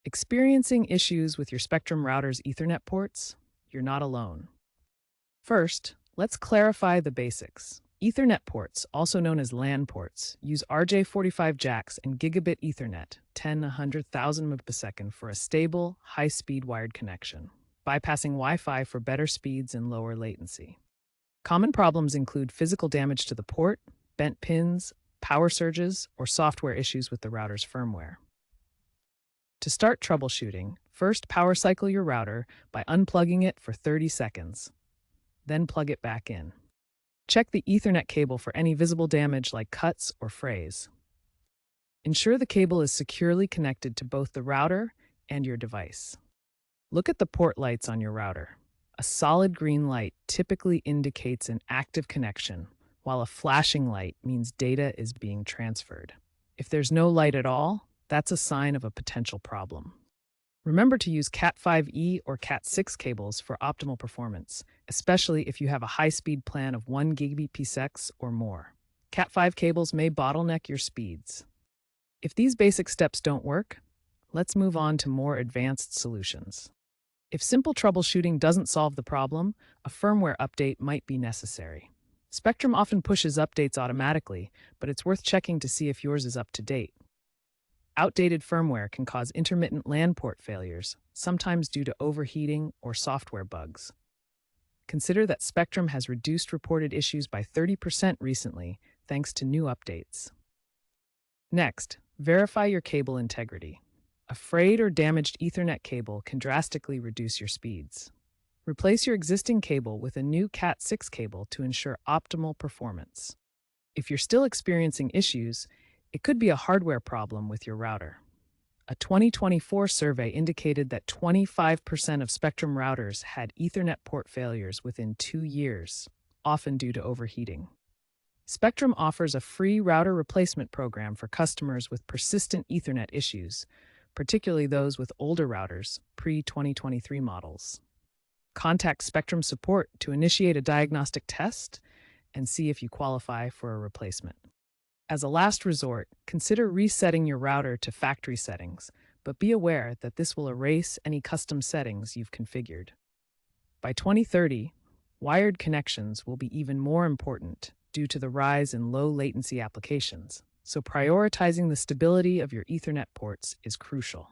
Experiencing issues with your Spectrum router's Ethernet ports? You're not alone. First, let's clarify the basics. Ethernet ports, also known as LAN ports, use RJ45 jacks and gigabit Ethernet, 10/100,000 Mbps for a stable, high-speed wired connection, bypassing Wi-Fi for better speeds and lower latency. Common problems include physical damage to the port, bent pins, power surges, or software issues with the router's firmware. To start troubleshooting, first power cycle your router by unplugging it for 30 seconds. Then plug it back in. Check the Ethernet cable for any visible damage like cuts or frays. Ensure the cable is securely connected to both the router and your device. Look at the port lights on your router. A solid green light typically indicates an active connection, while a flashing light means data is being transferred. If there's no light at all, that's a sign of a potential problem. Remember to use Cat5e or Cat6 cables for optimal performance, especially if you have a high-speed plan of 1 Gbps or more. Cat5 cables may bottleneck your speeds. If these basic steps don't work, let's move on to more advanced solutions. If simple troubleshooting doesn't solve the problem, a firmware update might be necessary. Spectrum often pushes updates automatically, but it's worth checking to see if yours is up to date. Outdated firmware can cause intermittent LAN port failures, sometimes due to overheating or software bugs. Consider that Spectrum has reduced reported issues by 30% recently, thanks to new updates. Next, verify your cable integrity. A frayed or damaged Ethernet cable can drastically reduce your speeds. Replace your existing cable with a new Cat6 cable to ensure optimal performance. If you're still experiencing issues, it could be a hardware problem with your router. A 2024 survey indicated that 25% of Spectrum routers had Ethernet port failures within 2 years, often due to overheating. Spectrum offers a free router replacement program for customers with persistent Ethernet issues, particularly those with older routers, pre-2023 models. Contact Spectrum support to initiate a diagnostic test and see if you qualify for a replacement. As a last resort, consider resetting your router to factory settings, but be aware that this will erase any custom settings you've configured. By 2030, wired connections will be even more important due to the rise in low-latency applications, so prioritizing the stability of your Ethernet ports is crucial.